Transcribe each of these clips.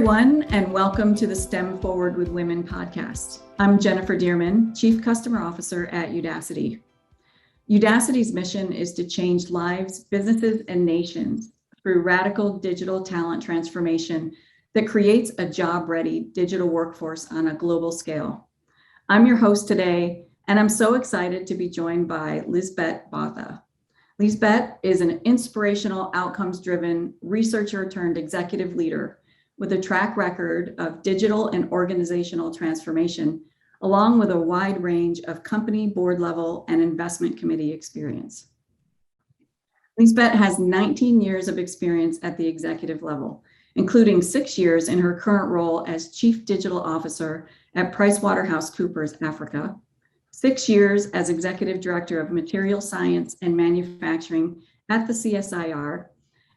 everyone, and welcome to the STEM Forward with Women podcast. I'm Jennifer Dearman, Chief Customer Officer at Udacity. Udacity's mission is to change lives, businesses, and nations through radical digital talent transformation that creates a job-ready digital workforce on a global scale. I'm your host today, and I'm so excited to be joined by Liesbeth Botha. Liesbeth is an inspirational, outcomes-driven researcher turned executive leader with a track record of digital and organizational transformation, along with a wide range of company, board level, and investment committee experience. Liesbeth has 19 years of experience at the executive level, including 6 years in her current role as Chief Digital Officer at PwCs Africa, 6 years as Executive Director of Material Science and Manufacturing at the CSIR,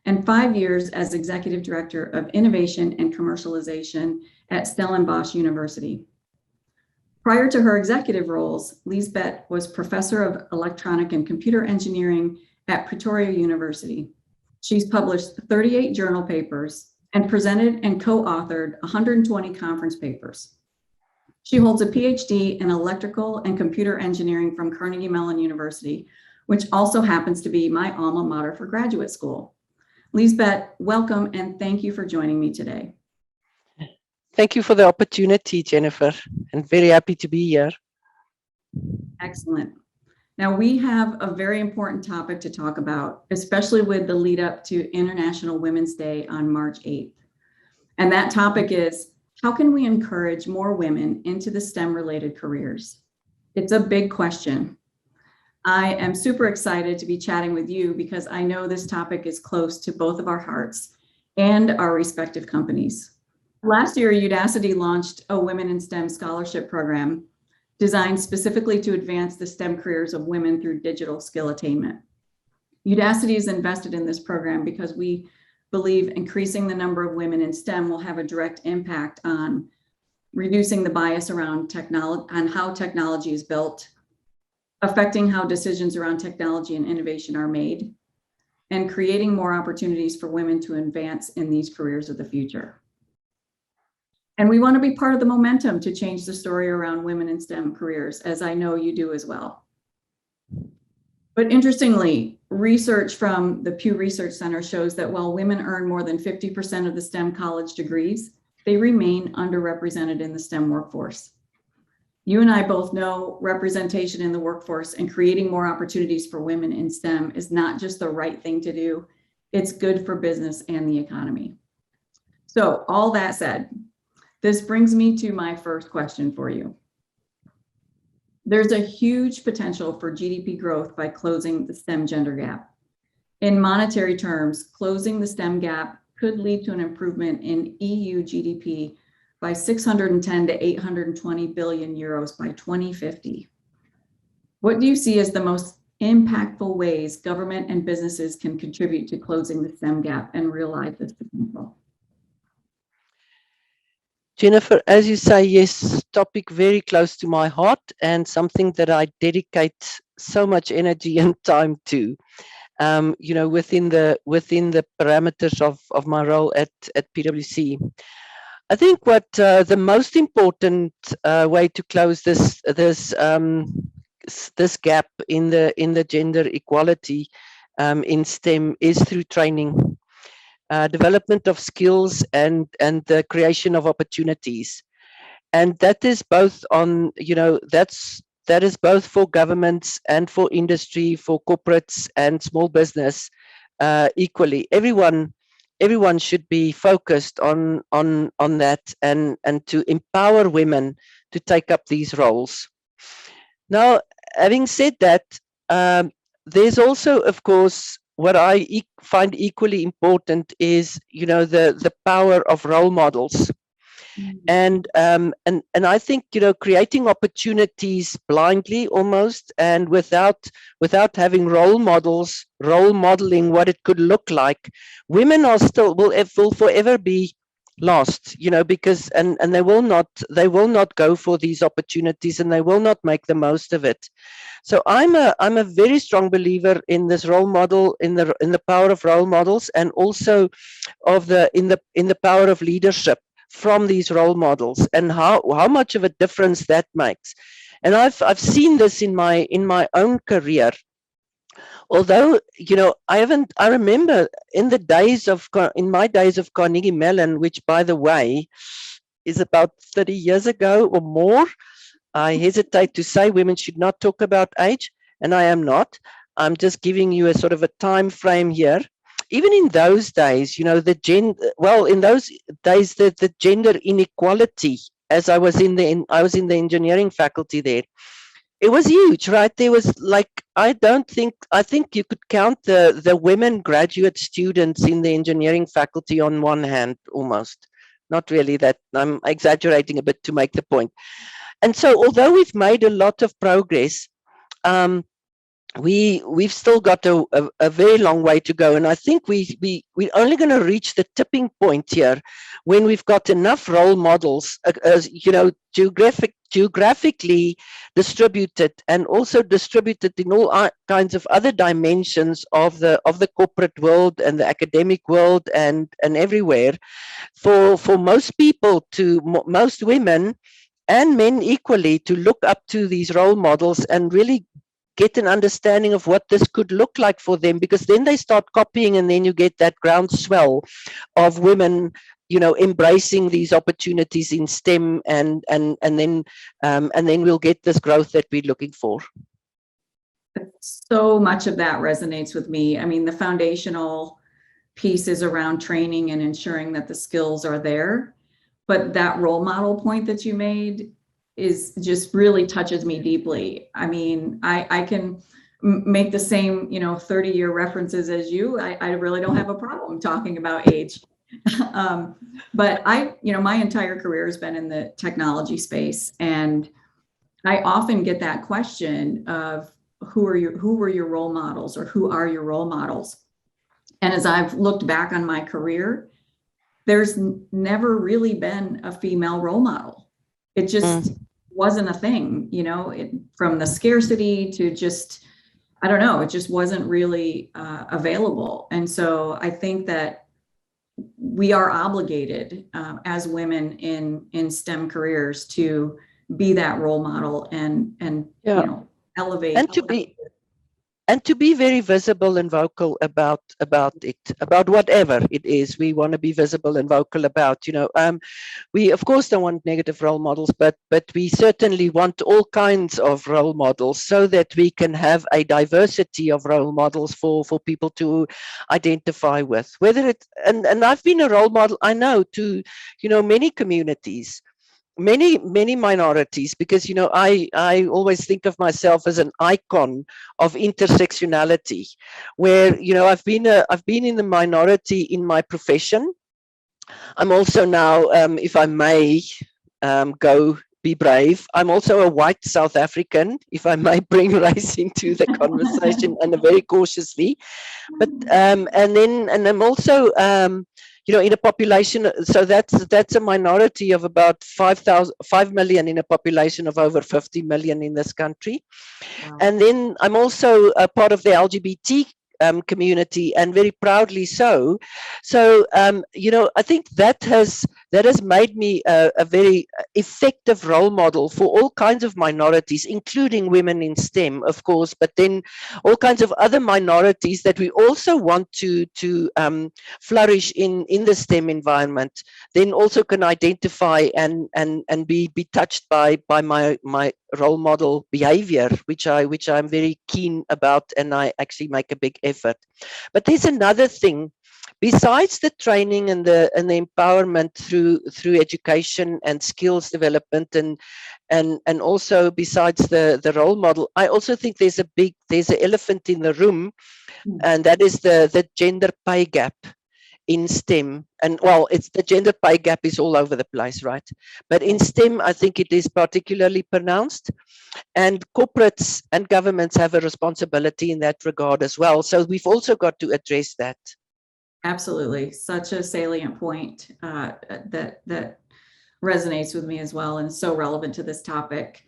and 5 years as Executive Director of Innovation and Commercialization at Stellenbosch University. Prior to her executive roles, Liesbeth was Professor of Electronic and Computer Engineering at Pretoria University. She's published 38 journal papers and presented and co-authored 120 conference papers. She holds a PhD in Electrical and Computer Engineering from Carnegie Mellon University, which also happens to be my alma mater for graduate school. Liesbeth, welcome and thank you for joining me today. Thank you for the opportunity, Jennifer, and very happy to be here. Excellent. Now we have a very important topic to talk about, especially with the lead up to International Women's Day on March 8th. And that topic is, how can we encourage more women into the STEM related careers? It's a big question. I am super excited to be chatting with you because I know this topic is close to both of our hearts and our respective companies. Last year, Udacity launched a Women in STEM scholarship program designed specifically to advance the STEM careers of women through digital skill attainment. Udacity is invested in this program because we believe increasing the number of women in STEM will have a direct impact on reducing the bias around technology, on how technology is built, affecting how decisions around technology and innovation are made, and creating more opportunities for women to advance in these careers of the future. And we want to be part of the momentum to change the story around women in STEM careers, as I know you do as well. But interestingly, research from the Pew Research Center shows that while women earn more than 50% of the STEM college degrees, they remain underrepresented in the STEM workforce. You and I both know representation in the workforce and creating more opportunities for women in STEM is not just the right thing to do, it's good for business and the economy. So all that said, this brings me to my first question for you. There's a huge potential for GDP growth by closing the STEM gender gap. In monetary terms, closing the STEM gap could lead to an improvement in EU GDP by 610 to 820 billion euros by 2050. What do you see as the most impactful ways government and businesses can contribute to closing the STEM gap and realize this potential? Jennifer, as you say, yes, topic very close to my heart and something that I dedicate so much energy and time to. Within the parameters of my role at PwC. I think what the most important way to close this gap in the gender equality in STEM is through training, development of skills, and the creation of opportunities, and that is both on that is both for governments and for industry, for corporates and small business equally. Everyone should be focused on that and to empower women to take up these roles. Now, having said that, there's also, of course, what I find equally important is, the power of role models. And I think, creating opportunities blindly almost, and without having role models, role modeling what it could look like, women are still will forever be lost, because and they will not go for these opportunities, and they will not make the most of it. So I'm a very strong believer in this role model, in the power of role models, and also in the power of leadership. from these role models, and how much of a difference that makes. And I've seen this in my own career. Although, I remember in my days of Carnegie Mellon, which, by the way, is about 30 years ago or more. I hesitate to say women should not talk about age, and I am not. I'm just giving you a sort of a time frame here. Even in those days, in those days, the gender inequality, as I was in the engineering faculty there, it was huge, right? There was like, I think you could count the women graduate students in the engineering faculty on one hand almost. Not really, that I'm exaggerating a bit to make the point. And so, although we've made a lot of progress, we've still got a very long way to go. And I think we're only going to reach the tipping point here when we've got enough role models, geographically distributed, and also distributed in all kinds of other dimensions of the corporate world and the academic world and everywhere, for most people, most women and men equally, to look up to these role models and really get an understanding of what this could look like for them, because then they start copying, and then you get that groundswell of women, embracing these opportunities in STEM, and then we'll get this growth that we're looking for. So much of that resonates with me. I mean, the foundational pieces around training and ensuring that the skills are there, but that role model point that you made is just really touches me deeply. I mean, I can make the same, 30-year references as you. I really don't have a problem talking about age. But my entire career has been in the technology space, and I often get that question of who were your role models, or who are your role models? And as I've looked back on my career, there's never really been a female role model. It just wasn't a thing, from the scarcity to just, I don't know, it just wasn't really available. And so I think that we are obligated as women in STEM careers to be that role model and elevate. And to be very visible and vocal about whatever it is we want to be visible and vocal about. We of course don't want negative role models, but we certainly want all kinds of role models, so that we can have a diversity of role models for people to identify with. Whether it's and I've been a role model, I know, to many communities, many minorities, because I always think of myself as an icon of intersectionality, where I've been in the minority in my profession. I'm also now, if I may go be brave, I'm also a white South African, if I may bring race into the conversation, and very cautiously. But and I'm also in a population, so that's a minority of about 5 million in a population of over 50 million in this country. Wow. And then I'm also a part of the LGBT community, and very proudly so. So I think that has made me a very effective role model for all kinds of minorities, including women in STEM, of course, but then all kinds of other minorities that we also want to flourish in the STEM environment, then also can identify and be touched by my role model behavior, which I'm very keen about, and I actually make a big effort. But there's another thing. Besides the training and the empowerment through education and skills development, and also besides the role model, I also think there's an elephant in the room, and that is the gender pay gap in STEM. And well, it's the gender pay gap is all over the place, right? But in STEM, I think it is particularly pronounced, and corporates and governments have a responsibility in that regard as well. So we've also got to address that. Absolutely. Such a salient point that resonates with me as well, and so relevant to this topic.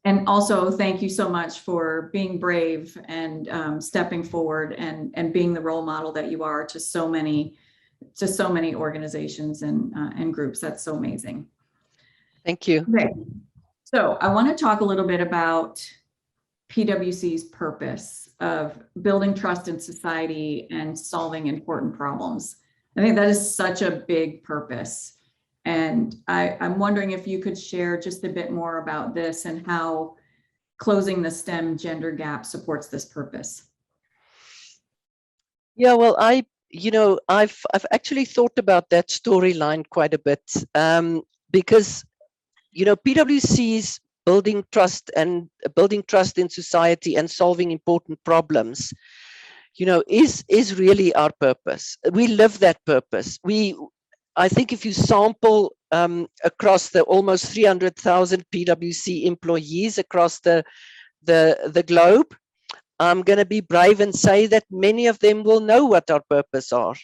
And also, thank you so much for being brave and stepping forward and being the role model that you are to so many to so many organizations and groups. That's so amazing. Thank you. Okay, so I want to talk a little bit about PwC's purpose of building trust in society and solving important problems. I think that is such a big purpose. And I'm wondering if you could share just a bit more about this and how closing the STEM gender gap supports this purpose. Yeah, well, I've actually thought about that storyline quite a bit, because PwC's building trust in society and solving important problems, is really our purpose. We live that purpose. I think if you sample across the almost 300,000 PwC employees across the globe, I'm going to be brave and say that many of them will know what our purpose are.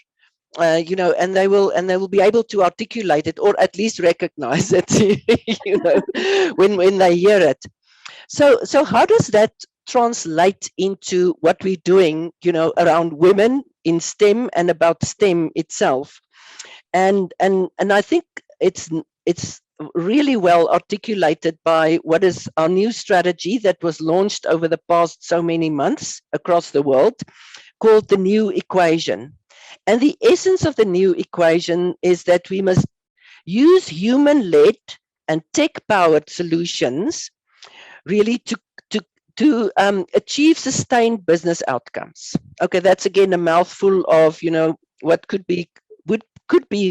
And they will be able to articulate it, or at least recognize it, when they hear it. So how does that translate into what we're doing, around women in STEM and about STEM itself? And I think it's really well articulated by what is our new strategy that was launched over the past so many months across the world, called the New Equation. And the essence of the New Equation is that we must use human-led and tech-powered solutions really to achieve sustained business outcomes. Okay, that's again a mouthful of what could be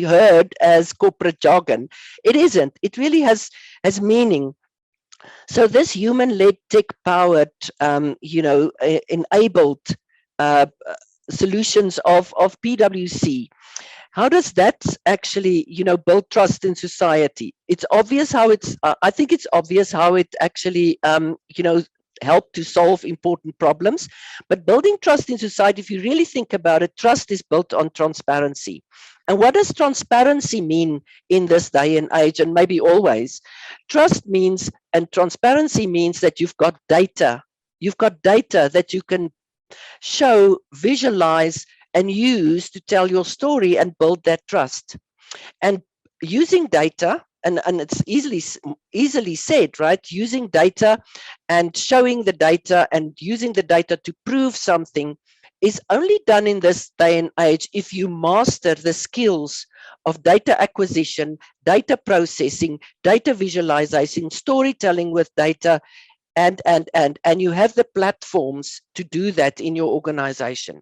heard as corporate jargon. It isn't. It really has meaning. So this human-led, tech-powered, enabled solutions of PwC, how does that actually build trust in society? It's obvious how I think it's obvious how it actually help to solve important problems. But building trust in society, if you really think about it, trust is built on transparency. And what does transparency mean in this day and age, and maybe always? Trust means, and transparency means, that you've got data. You've got data that you can show, visualize, and use to tell your story and build that trust. And using data, and it's easily said, right? Using data and showing the data and using the data to prove something is only done in this day and age if you master the skills of data acquisition, data processing, data visualization, storytelling with data, and you have the platforms to do that in your organization.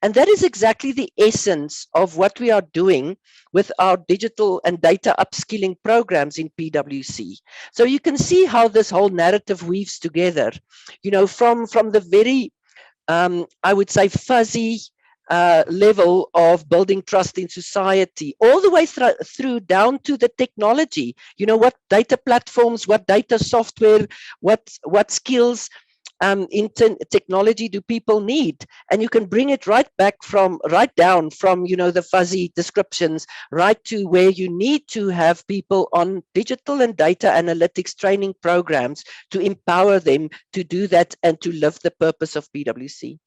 And that is exactly the essence of what we are doing with our digital and data upskilling programs in PwC. So you can see how this whole narrative weaves together, from the very, I would say, fuzzy level of building trust in society, all the way through down to the technology. What data platforms, what data software, what skills in technology do people need? And you can bring it right down from the fuzzy descriptions right to where you need to have people on digital and data analytics training programs to empower them to do that and to live the purpose of PwC.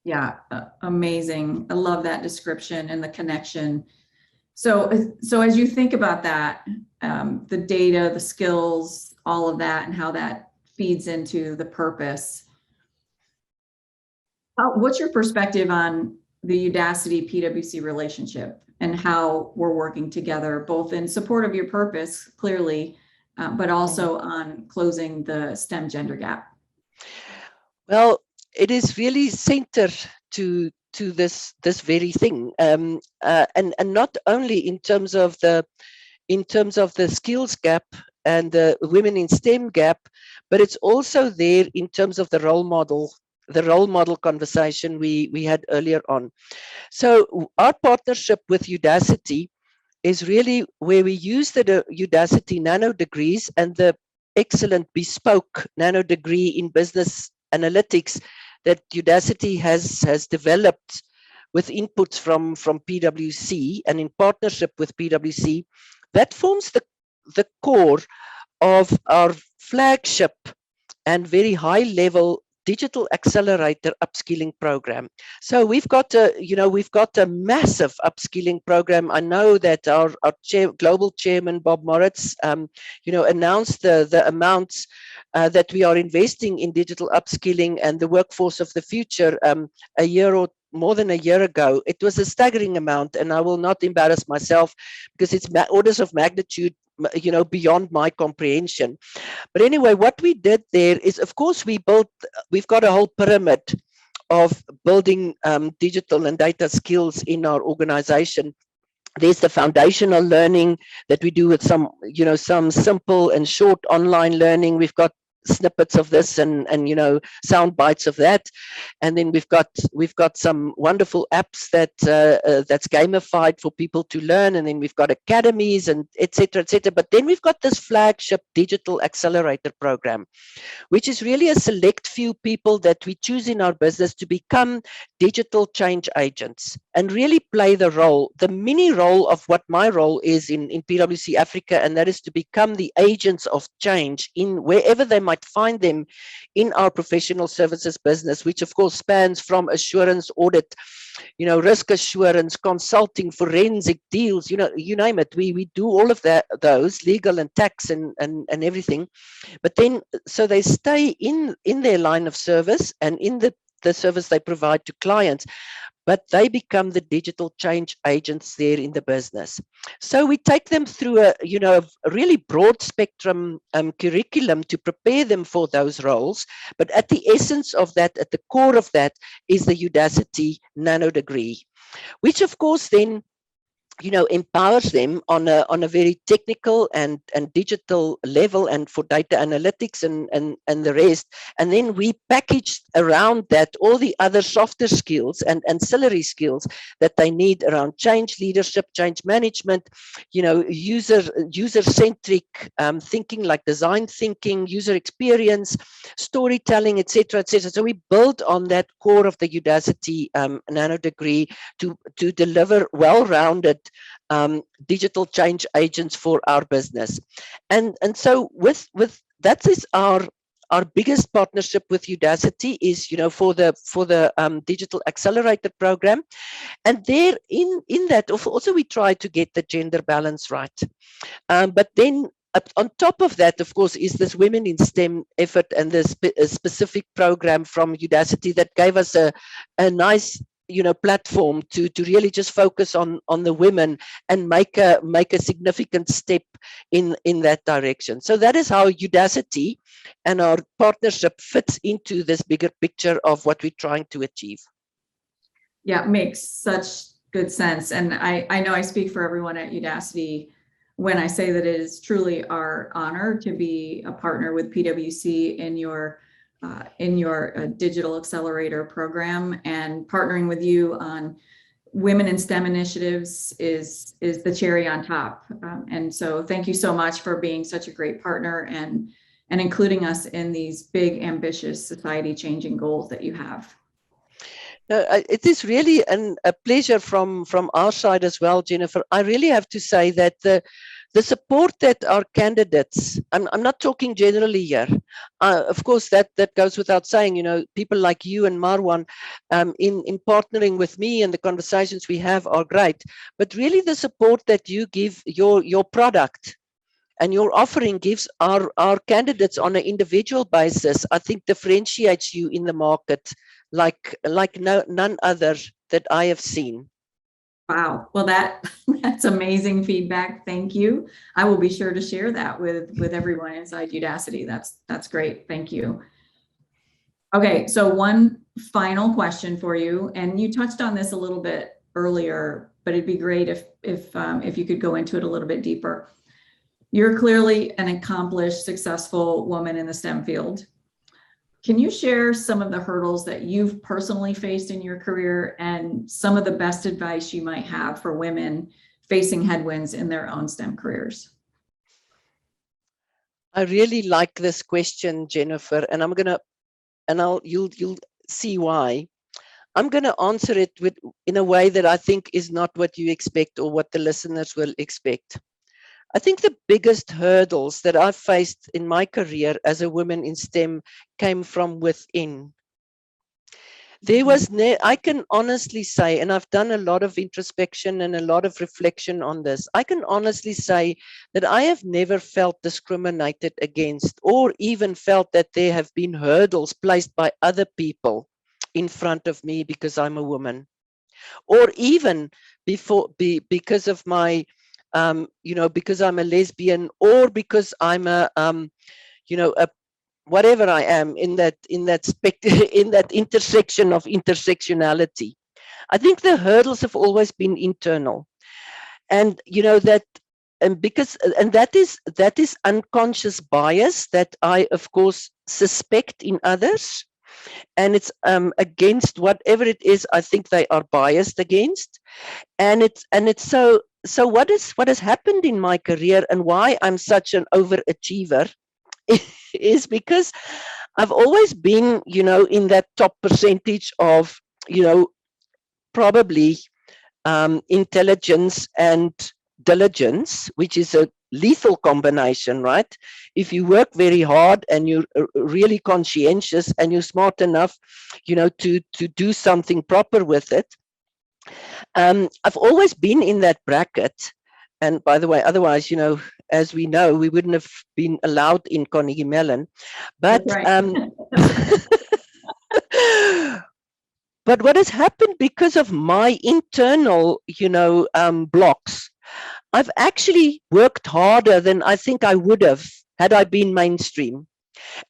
Yeah, amazing. I love that description and the connection. So as you think about that, the data, the skills, all of that, and how that feeds into the purpose, what's your perspective on the Udacity PwC relationship and how we're working together, both in support of your purpose, clearly, but also on closing the STEM gender gap? Well, it is really centered to this very thing, and not only in terms of the skills gap and the women in STEM gap, but it's also there in terms of the role model conversation we had earlier on. So our partnership with Udacity is really where we use the Udacity nano degrees and the excellent bespoke nano degree in business analytics that Udacity has developed with inputs from PwC and in partnership with PwC. That forms the core of our flagship and very high level digital accelerator upskilling program. So we've got a massive upskilling program. I know that our global chairman Bob Moritz announced the amounts that we are investing in digital upskilling and the workforce of the future a year or more than a year ago. It was a staggering amount, and I will not embarrass myself because it's orders of magnitude beyond my comprehension. But anyway, what we did there is, of course, we've got a whole pyramid of building digital and data skills in our organization. There's the foundational learning that we do with some simple and short online learning. We've got snippets of this and sound bites of that, and then we've got some wonderful apps that's gamified for people to learn, and then we've got academies and etc. But then we've got this flagship digital accelerator program, which is really a select few people that we choose in our business to become digital change agents and really play the mini role of what my role is in PwC Africa, and that is to become the agents of change in wherever they might find them in our professional services business, which of course spans from assurance, audit, risk assurance, consulting, forensic deals, you name it. We do all of those, legal and tax and everything. But then, so they stay in their line of service and in the service they provide to clients, but they become the digital change agents there in the business. So we take them through a really broad spectrum curriculum to prepare them for those roles. But at the essence of that, at the core of that, is the Udacity nano degree, which of course then empowers them on a very technical and digital level, and for data analytics and the rest. And then we package around that all the other softer skills and ancillary skills that they need around change leadership, change management, user-centric thinking, like design thinking, user experience, storytelling, etc. So we build on that core of the Udacity nano degree to deliver well-rounded digital change agents for our business. And so with that is our biggest partnership with Udacity is for the digital accelerator program. And there in that also we try to get the gender balance right, but then on top of that, of course, is this Women in STEM effort and this specific program from Udacity that gave us a nice platform to really just focus on the women and make a significant step in that direction. So that is how Udacity and our partnership fits into this bigger picture of what we're trying to achieve. Yeah, it makes such good sense. And I know I speak for everyone at Udacity when I say that it is truly our honor to be a partner with PwC in your digital accelerator program, and partnering with you on women in STEM initiatives is the cherry on top. And so thank you so much for being such a great partner and including us in these big, ambitious, society changing goals that you have. It is really a pleasure from our side as well, Jennifer. I really have to say that the support that our candidates, I'm not talking generally here, of course that goes without saying, people like you and Marwan in partnering with me, and the conversations we have are great, but really the support that you give your product and your offering gives our candidates on an individual basis, I think differentiates you in the market like none other that I have seen. Wow. Well, that's amazing feedback. Thank you. I will be sure to share that with everyone inside Udacity. That's great. Thank you. Okay. So one final question for you, and you touched on this a little bit earlier, but it'd be great if you could go into it a little bit deeper. You're clearly an accomplished, successful woman in the STEM field. Can you share some of the hurdles that you've personally faced in your career and some of the best advice you might have for women facing headwinds in their own STEM careers? I really like this question, Jennifer, and you'll see why. I'm going to answer it in a way that I think is not what you expect or what the listeners will expect. I think the biggest hurdles that I've faced in my career as a woman in STEM came from within, There was, I can honestly say, and I've done a lot of introspection and a lot of reflection on this, I can honestly say that I have never felt discriminated against or even felt that there have been hurdles placed by other people in front of me because I'm a woman, or even because of my, because I'm a lesbian, or because I'm a, a whatever I am in that in that intersection of intersectionality. I think the hurdles have always been internal, and that, and that is unconscious bias that I of course suspect in others, and it's against whatever it is I think they are biased against, and it's so what has happened in my career and why I'm such an overachiever is because I've always been, in that top percentage of, probably intelligence and diligence, which is a lethal combination, right? If you work very hard and you're really conscientious and you're smart enough, to do something proper with it. I've always been in that bracket. And by the way, otherwise, as we know, we wouldn't have been allowed in Carnegie Mellon. But Right. but what has happened because of my internal, blocks, I've actually worked harder than I think I would have had I been mainstream.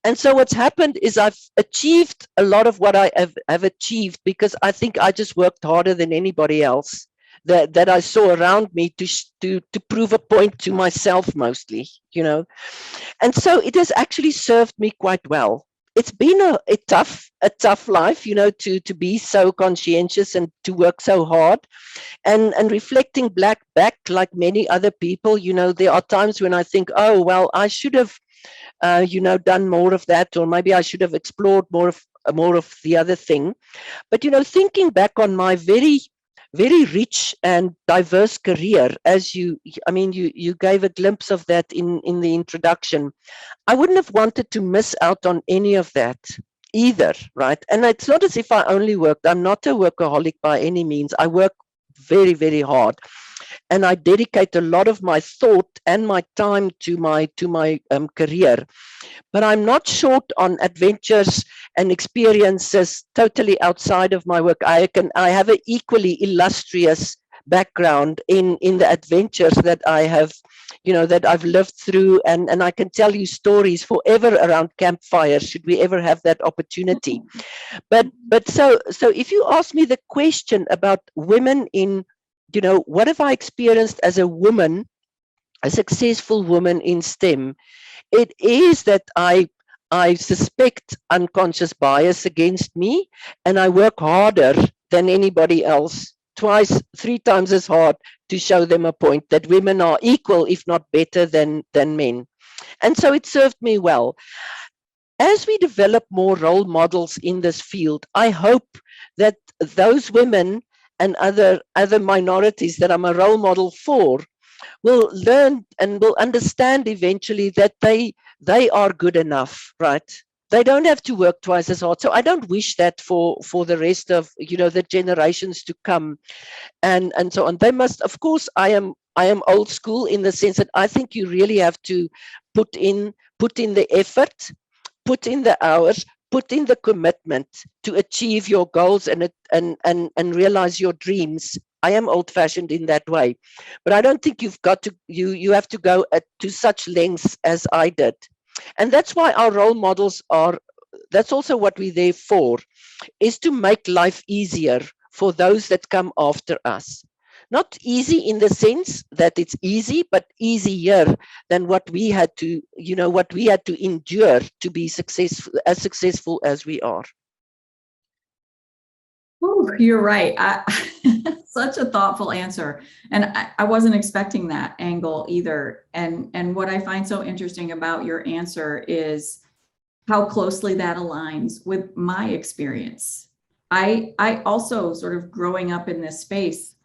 And so what's happened is I've achieved a lot of what I have achieved because I think I just worked harder than anybody else that I saw around me to prove a point to myself mostly, And so it has actually served me quite well. It's been a tough life, to be so conscientious and to work so hard. And reflecting back like many other people, there are times when I think, oh, well, I should have done more of that, or maybe I should have explored more of the other thing. But thinking back on my very, very rich and diverse career, as you gave a glimpse of that in the introduction, I wouldn't have wanted to miss out on any of that either, right? And it's not as if I only worked. I'm not a workaholic by any means. I work very, very hard, and I dedicate a lot of my thought and my time to my career. But I'm not short on adventures and experiences totally outside of my work. I have an equally illustrious background in the adventures that I have, that I've lived through, and I can tell you stories forever around campfires should we ever have that opportunity. But so if you ask me the question about women in, what have I experienced as a woman, a successful woman in STEM, it is that I suspect unconscious bias against me, and I work harder than anybody else, twice, 3 times as hard, to show them a point that women are equal, if not better than men. And so it served me well. As we develop more role models in this field, I hope that those women and other minorities that I'm a role model for will learn and will understand eventually that they are good enough, right? They don't have to work twice as hard. So I don't wish that for the rest of the generations to come, and so on. They must, of course. I am old school in the sense that I think you really have to put in the effort, put in the hours, put in the commitment to achieve your goals and realize your dreams. I am old-fashioned in that way, but I don't think you've got to you have to go to such lengths as I did, and that's why our role models are. That's also what we're there for, is to make life easier for those that come after us. Not easy in the sense that it's easy, but easier than what we had to, endure to be successful as we are. Oh, you're right. Such a thoughtful answer. And I wasn't expecting that angle either. And what I find so interesting about your answer is how closely that aligns with my experience. I also, sort of growing up in this space,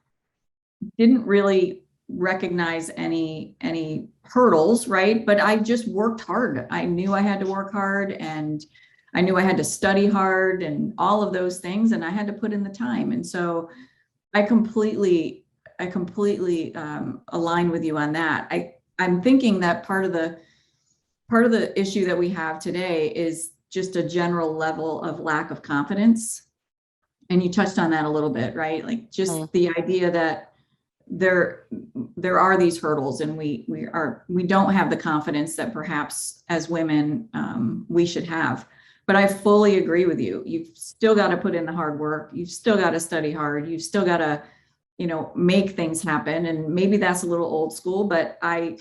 didn't really recognize any hurdles, right? But I just worked hard. I knew I had to work hard, and I knew I had to study hard and all of those things, and I had to put in the time. And so I completely align with you on that. I'm thinking that part of the issue that we have today is just a general level of lack of confidence. And you touched on that a little bit, right? Like just the idea that there are these hurdles, and we don't have the confidence that perhaps as women we should have. But I fully agree with you. You've still got to put in the hard work. You've still got to study hard. You've still got to, make things happen. And maybe that's a little old school, but I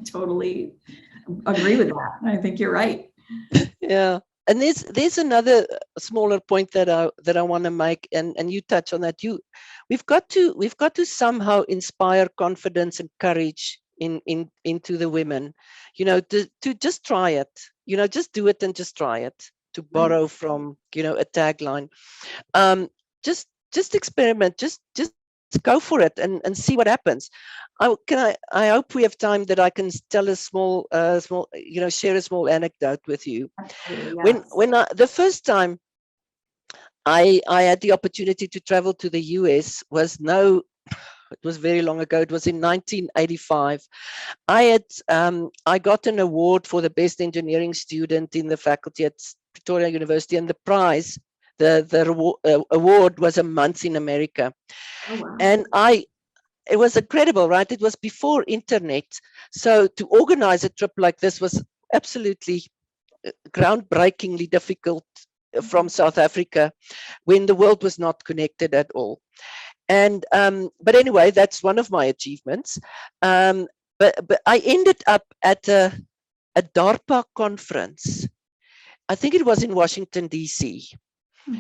totally agree with that. I think you're right. Yeah. And there's another smaller point that I want to make, and you touch on that. We've got to somehow inspire confidence and courage into the women, to just try it, just do it and just try it, to borrow from, a tagline. Just experiment, just go for it and see what happens. I hope we have time that I can tell a small, share a small anecdote with you. Yes. When the first time I had the opportunity to travel to the US it was very long ago. It was in 1985. I got an award for the best engineering student in the faculty at Pretoria University, and the prize, the award, was a month in America. Oh, wow. And it was incredible, right? It was before internet. So to organize a trip like this was absolutely groundbreakingly difficult from South Africa, when the world was not connected at all. And but anyway, that's one of my achievements. But I ended up at a DARPA conference. I think it was in Washington, D.C.,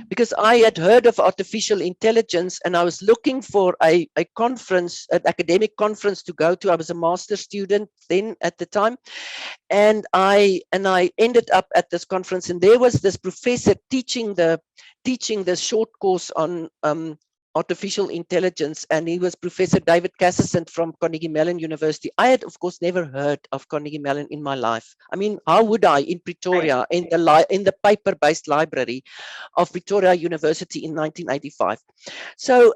because I had heard of artificial intelligence, and I was looking for a conference, an academic conference to go to. I was a master's student then at the time, and I ended up at this conference, and there was this professor teaching the short course on artificial intelligence, and he was Professor David Cassisant from Carnegie Mellon University. I had, of course, never heard of Carnegie Mellon in my life. I mean, how would I in Pretoria, in the paper-based library of Pretoria University in 1985? So,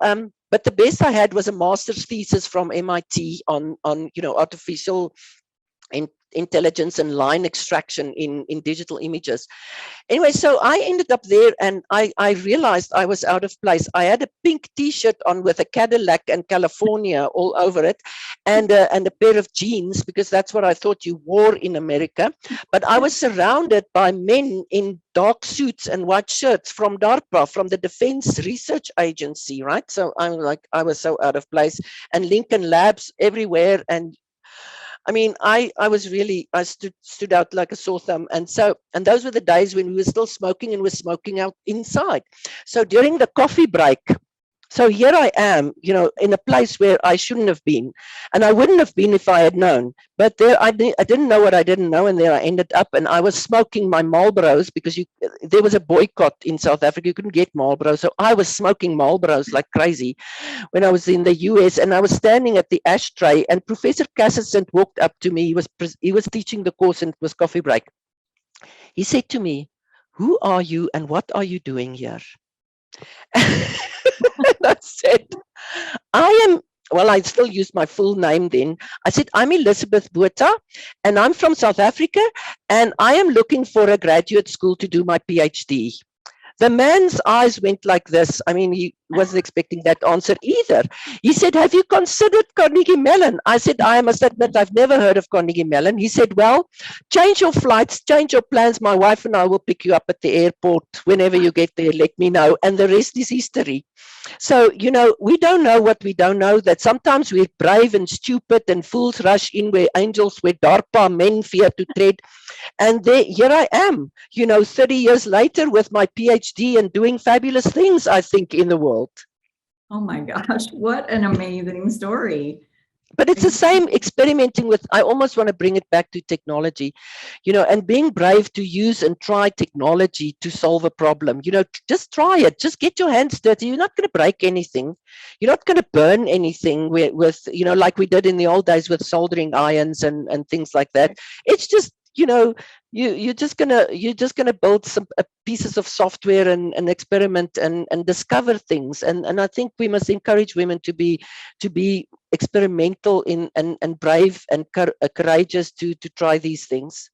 but the best I had was a master's thesis from MIT on artificial intelligence and line extraction in digital images. Anyway, so I ended up there, and I realized I was out of place. I had a pink t-shirt on with a Cadillac and California all over it, and a pair of jeans, because that's what I thought you wore in America. But I was surrounded by men in dark suits and white shirts from DARPA, from the Defense Research Agency, right? So I was so out of place, and Lincoln Labs everywhere. And I mean, I stood out like a sore thumb. And those were the days when we were still smoking, and we're smoking out inside. So during the coffee break, so here I am, in a place where I shouldn't have been, and I wouldn't have been if I had known. But there, I didn't know what I didn't know, and there I ended up, and I was smoking my Marlboros, because there was a boycott in South Africa. You couldn't get Marlboro, so I was smoking Marlboros like crazy when I was in the US, and I was standing at the ashtray, and Professor Cassisant walked up to me. He was teaching the course, and it was coffee break. He said to me, "Who are you, and what are you doing here?" I said, I still use my full name then. I said, "I'm Liesbeth Botha, and I'm from South Africa, and I am looking for a graduate school to do my PhD." The man's eyes went like this. I mean, he wasn't expecting that answer either. He said, "Have you considered Carnegie Mellon?" I said, "I must admit, I've never heard of Carnegie Mellon." He said, "Well, change your flights, change your plans. My wife and I will pick you up at the airport. Whenever you get there, let me know." And the rest is history. So, we don't know what we don't know, that sometimes we're brave and stupid, and fools rush in where DARPA men fear to tread. And here I am, 30 years later with my PhD and doing fabulous things, I think, in the world. Oh my gosh, what an amazing story. But it's the same experimenting with, I almost want to bring it back to technology, and being brave to use and try technology to solve a problem. Just try it, just get your hands dirty. You're not going to break anything. You're not going to burn anything with like we did in the old days with soldering irons and things like that. It's just, you know, you're just gonna build some pieces of software and experiment and discover things. And I think we must encourage women to be experimental and brave and courageous to try these things.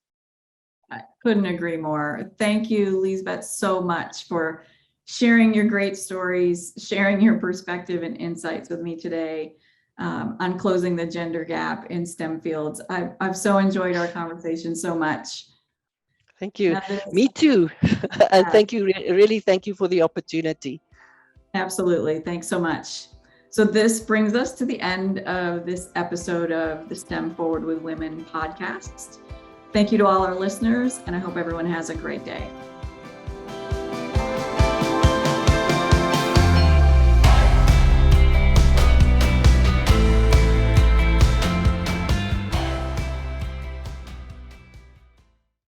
I couldn't agree more. Thank you, Liesbeth, so much for sharing your great stories, sharing your perspective and insights with me today on closing the gender gap in STEM fields. I've so enjoyed our conversation so much. Thank you. Now this- Me too. And yeah, thank you, really thank you for the opportunity. absolutely. Thanks so much. So this brings us to the end of this episode of the STEM Forward with Women podcast. Thank you to all our listeners, and I hope everyone has a great day.